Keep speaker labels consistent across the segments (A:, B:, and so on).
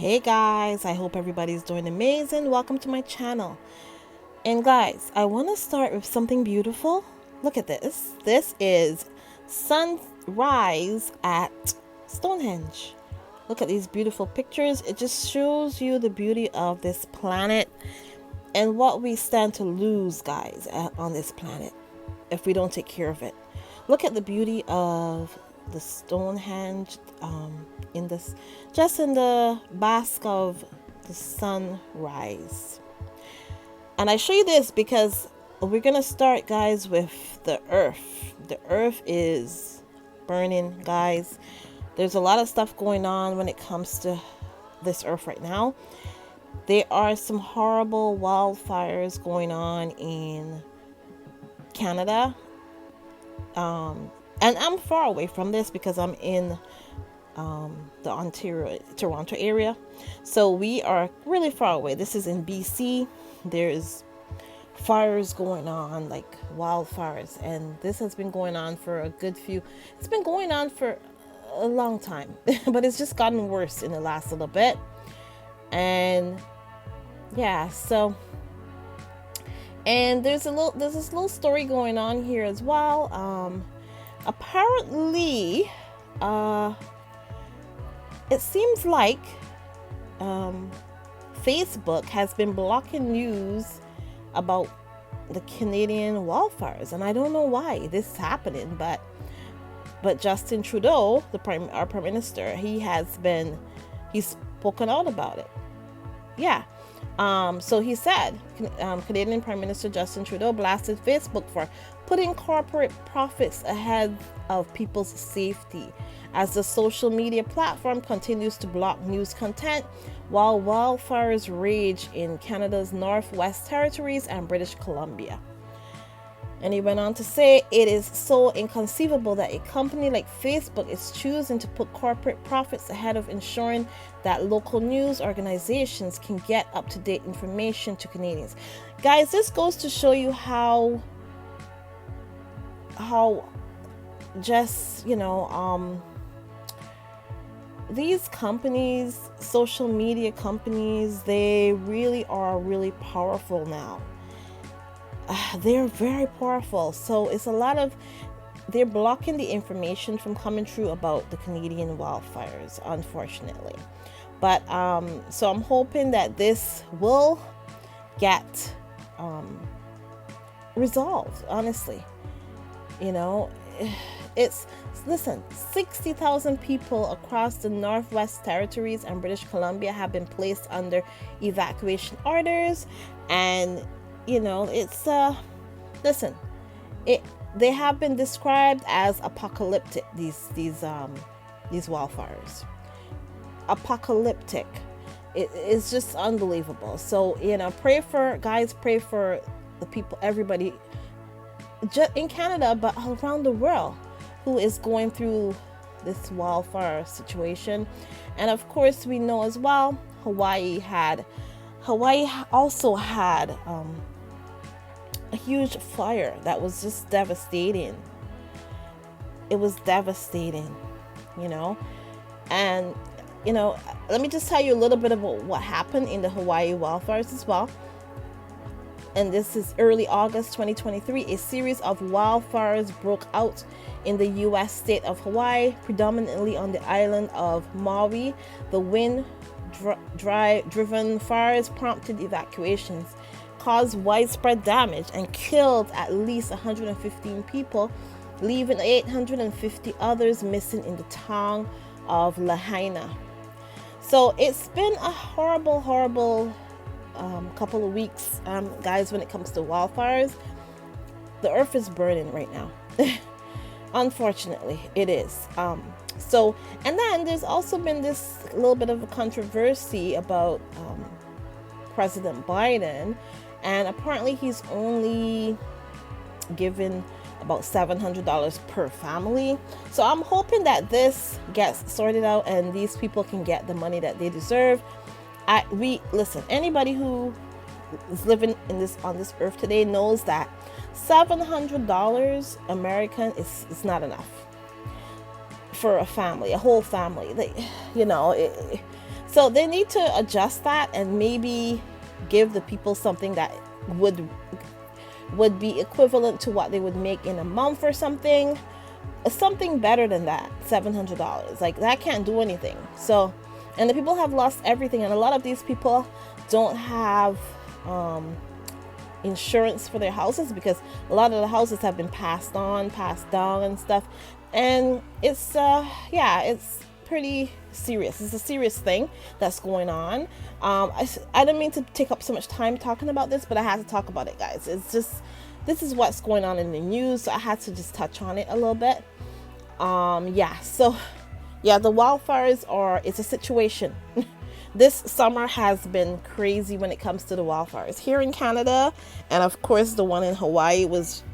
A: Hey guys, I hope everybody's doing amazing. Welcome to my channel. And guys, I want to start with something beautiful. Look at this. This is sunrise at Stonehenge. Look at these beautiful pictures. It just shows you the beauty of this planet and what we stand to lose, guys, on this planet if we don't take care of it. Look at the beauty of the Stonehenge in this, just in the bask of the sunrise. And I show you this because we're gonna start, guys, with the earth. The earth is burning, guys. There's a lot of stuff going on when it comes to this earth right now. There are some horrible wildfires going on in Canada. And I'm far away from this because I'm in the Toronto area. So we are really far away. This is in BC. There's fires going on, like wildfires. And this has been going on for a good few. It's been going on for a long time. But it's just gotten worse in the last little bit. And yeah, so... And there's this little story going on here as well. Apparently, it seems like Facebook has been blocking news about the Canadian wildfires, and I don't know why this is happening. But Justin Trudeau, our prime minister, he's spoken out about it. Yeah. So he said, Canadian Prime Minister Justin Trudeau blasted Facebook for putting corporate profits ahead of people's safety as the social media platform continues to block news content while wildfires rage in Canada's Northwest Territories and British Columbia. And he went on to say, it is so inconceivable that a company like Facebook is choosing to put corporate profits ahead of ensuring that local news organizations can get up-to-date information to Canadians. Guys, this goes to show you how just, these companies, social media companies, they really are really powerful now. They're very powerful. So it's they're blocking the information from coming through about the Canadian wildfires, unfortunately. But so I'm hoping that this will get resolved, honestly. Listen, 60,000 people across the Northwest Territories and British Columbia have been placed under evacuation orders. And it's they have been described as apocalyptic, these wildfires. Apocalyptic. It's just unbelievable. So pray for the people, everybody, just in Canada but around the world, who is going through this wildfire situation. And of course, we know as well, Hawaii also had a huge fire that was just devastating. It was devastating, and let me just tell you a little bit about what happened in the Hawaii wildfires as well. And this is early August 2023. A series of wildfires broke out in the U.S. state of Hawaii, predominantly on the island of Maui. The wind-driven fires prompted evacuations, caused widespread damage, and killed at least 115 people, leaving 850 others missing in the town of Lahaina. So it's been a horrible couple of weeks, guys, when it comes to wildfires. The earth is burning right now. Unfortunately, it is. So, and then there's also been this little bit of a controversy about President Biden, and apparently he's only given about $700 per family. So I'm hoping that this gets sorted out and these people can get the money that they deserve. Listen, anybody who is living on this earth today knows that $700 American is not enough for a family, a whole family. So they need to adjust that and maybe give the people something that would be equivalent to what they would make in a month or something better than that. $700, like that can't do anything. So, and the people have lost everything, and a lot of these people don't have insurance for their houses, because a lot of the houses have been passed down and stuff, and it's it's pretty serious. It's a serious thing that's going on. I don't mean to take up so much time talking about this, but I had to talk about it, guys. It's just, this is what's going on in the news, so I had to just touch on it a little bit. The wildfires it's a situation. This summer has been crazy when it comes to the wildfires here in Canada, and of course the one in Hawaii was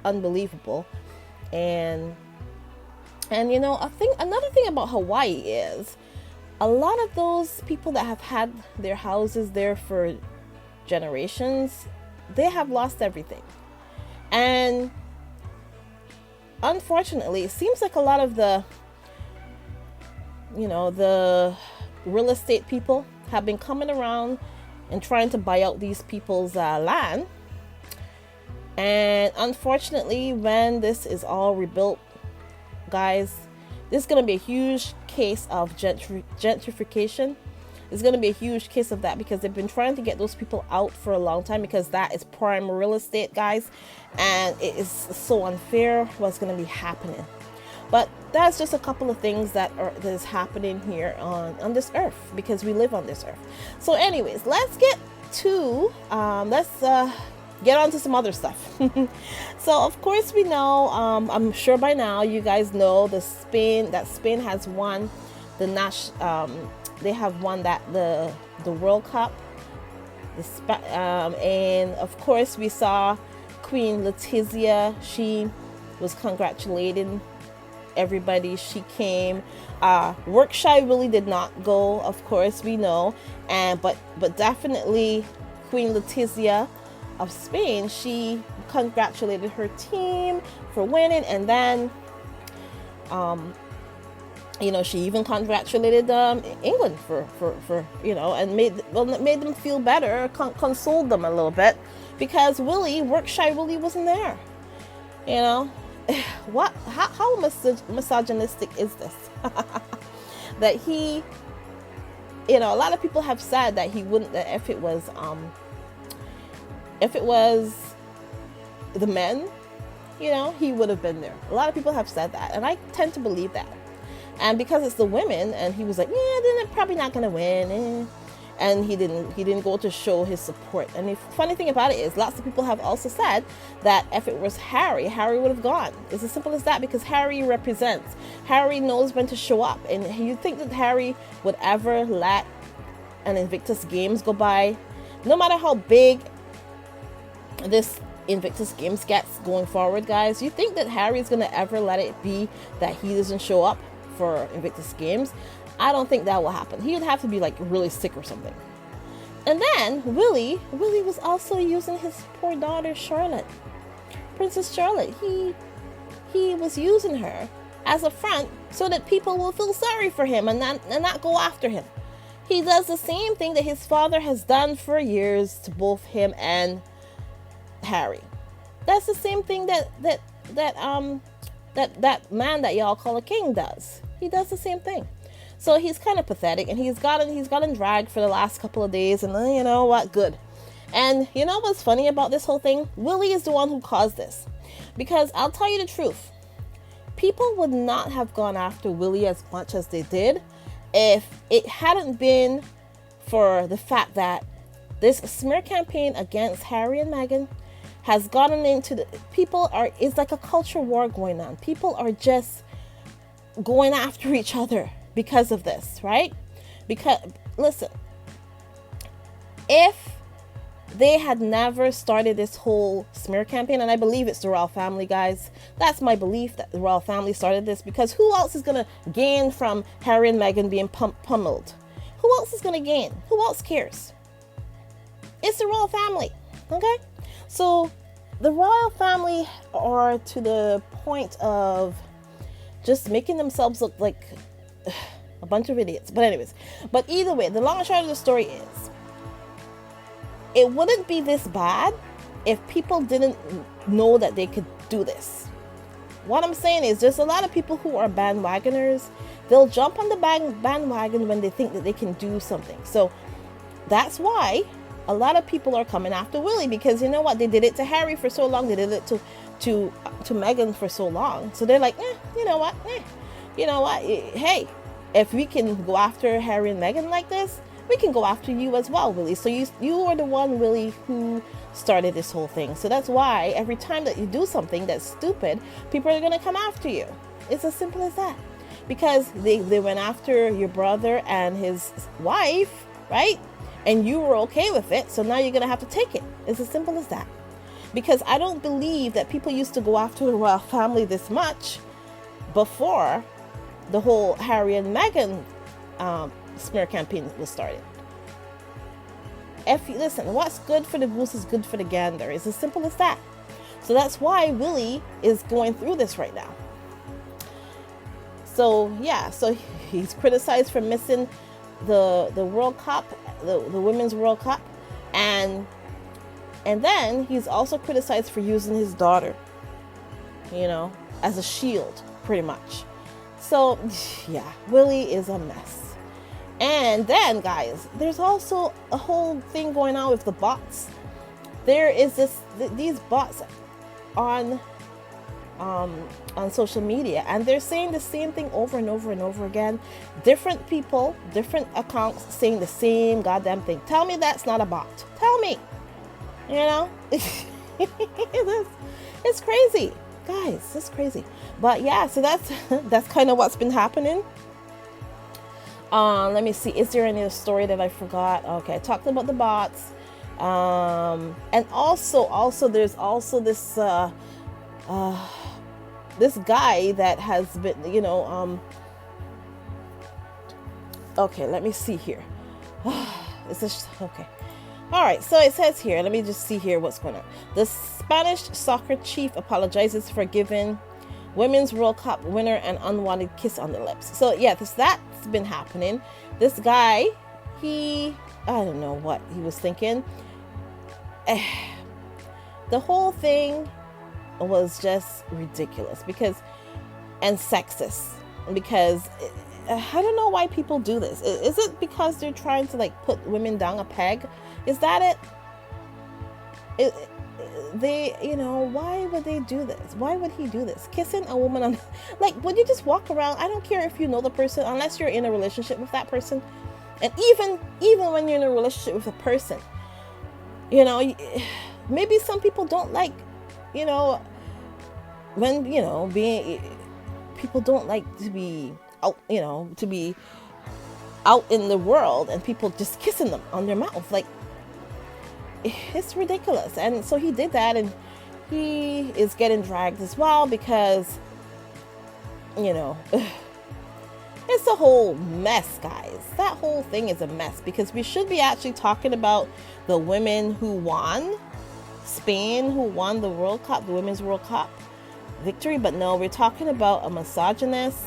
A: unbelievable. And another thing about Hawaii is a lot of those people that have had their houses there for generations, they have lost everything. And unfortunately, it seems like a lot of the real estate people have been coming around and trying to buy out these people's land. And unfortunately, when this is all rebuilt, guys, this is going to be a huge case of gentrification. It's going to be a huge case of that, because they've been trying to get those people out for a long time, because that is prime real estate, guys, and it is so unfair what's going to be happening. But that's just a couple of things that is happening here on this earth, because we live on this earth. So anyways, let's get on to some other stuff. So of course we know, I'm sure by now you guys know Spain has won they have won the World Cup. And of course we saw Queen Letizia. She was congratulating everybody. She came. Workshy really did not go, of course we know, but definitely Queen Letizia of Spain, she congratulated her team for winning, and then she even congratulated England for and made them feel better, consoled them a little bit, because Workshy Willie wasn't there. How misogynistic is this? That he, a lot of people have said that he wouldn't, that if it was the men, he would have been there. A lot of people have said that, and I tend to believe that. And because it's the women, and he was like, yeah, then they're probably not gonna win, and he didn't go to show his support. And the funny thing about it is, lots of people have also said that if it was Harry would have gone. It's as simple as that, because Harry knows when to show up. And you think that Harry would ever let an Invictus Games go by? No matter how big this Invictus Games gets going forward, guys, you think that Harry's gonna ever let it be that he doesn't show up for Invictus Games? I don't think that will happen. He would have to be like really sick or something. And then Willie was also using his poor daughter Charlotte, Princess Charlotte. He was using her as a front so that people will feel sorry for him and not go after him. He does the same thing that his father has done for years to both him and Harry. That's the same thing that man that y'all call a king does. He does the same thing. So he's kind of pathetic, and he's gotten dragged for the last couple of days, and you know what? Good. And you know what's funny about this whole thing? Willie is the one who caused this. Because I'll tell you the truth, people would not have gone after Willie as much as they did if it hadn't been for the fact that this smear campaign against Harry and Meghan has gotten into it's like a culture war going on. People are just going after each other because of this, right? Because, listen, if they had never started this whole smear campaign, and I believe it's the royal family, guys. That's my belief, that the royal family started this, because who else is going to gain from Harry and Meghan being pummeled? Who else is going to gain? Who else cares? It's the royal family, okay? So the royal family are to the point of just making themselves look like, a bunch of idiots. But anyways, but either way, the long and short of the story is, it wouldn't be this bad if people didn't know that they could do this. What I'm saying is, there's a lot of people who are bandwagoners. They'll jump on the bandwagon when they think that they can do something. So that's why a lot of people are coming after Willie, because you know what? They did it to Harry for so long. They did it to Meghan for so long. So they're like, you know what? Hey, if we can go after Harry and Meghan like this, we can go after you as well, Willie. So you are the one, Willie, who started this whole thing. So that's why every time that you do something that's stupid, people are going to come after you. It's as simple as that. Because they went after your brother and his wife, right? And you were okay with it. So now you're going to have to take it. It's as simple as that. Because I don't believe that people used to go after the royal family this much before the whole Harry and Meghan smear campaign was started. Listen, what's good for the goose is good for the gander. It's as simple as that. So that's why Willie is going through this right now. So yeah, so he's criticized for missing the World Cup, the Women's World Cup, and then he's also criticized for using his daughter, as a shield, pretty much. So yeah, Willie is a mess. And then, guys, there's also a whole thing going on with the bots. There is these bots on social media, and they're saying the same thing over and over and over again. Different people, different accounts saying the same goddamn thing. Tell me that's not a bot. Tell me. It's crazy, guys. It's crazy. But yeah, so that's kind of what's been happening. Let me see. Is there any story that I forgot? Okay, I talked about the bots. And also there's also this this guy that has been, okay, let me see here. Is this okay? All right, so it says here, let me just see here what's going on. The Spanish soccer chief apologizes for giving Women's World Cup winner an unwanted kiss on the lips. So yeah, that's been happening. This guy, I don't know what he was thinking. The whole thing was just ridiculous and sexist, because I don't know why people do this. Is it because they're trying to put women down a peg? Is that it? Why would they do this? Why would he do this? Kissing a woman on, would you just walk around? I don't care if you know the person, unless you're in a relationship with that person. And even when you're in a relationship with a person, maybe some people don't like, when, people don't like to be out, to be out in the world and people just kissing them on their mouth. It's ridiculous. And so he did that, and he is getting dragged as well because, it's a whole mess, guys. That whole thing is a mess, because we should be actually talking about the women who won, Spain, who won the World Cup, the Women's World Cup victory. But no, we're talking about a misogynist,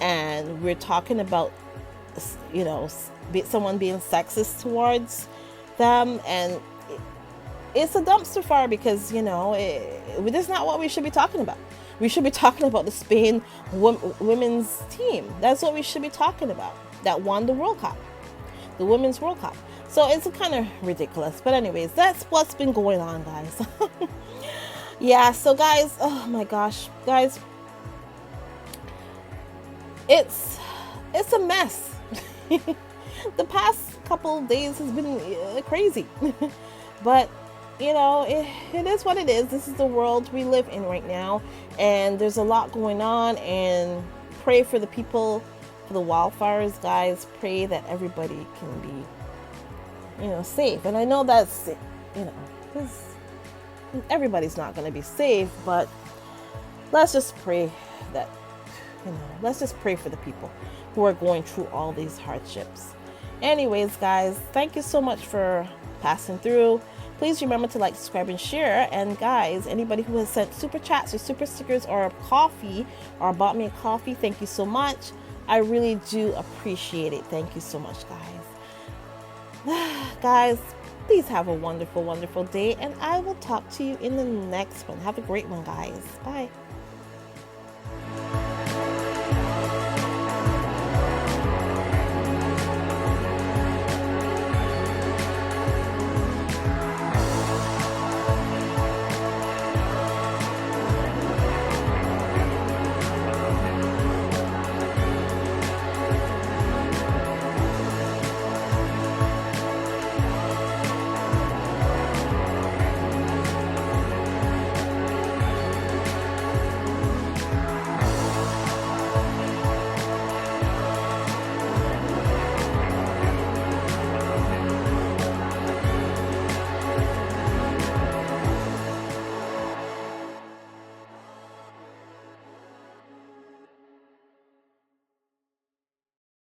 A: and we're talking about, someone being sexist towards them. And it's a dumpster fire, because that's not what we should be talking about. We should be talking about the Spain women's team. That's what we should be talking about, that won the World Cup, the Women's World Cup. So it's kind of ridiculous. But anyways, that's what's been going on, guys. Yeah, so guys, oh my gosh, guys, it's a mess. The past couple of days has been crazy. But it is what it is. This is the world we live in right now, and there's a lot going on. And pray for the people, for the wildfires, guys. Pray that everybody can be, safe. And I know that's, everybody's not going to be safe, but let's just pray that, let's just pray for the people who are going through all these hardships. Anyways, guys, thank you so much for passing through. Please remember to like, subscribe, and share. And guys, anybody who has sent super chats or super stickers or coffee or bought me a coffee, thank you so much. I really do appreciate it. Thank you so much, guys. Guys, please have a wonderful, wonderful day, and I will talk to you in the next one. Have a great one, guys. Bye.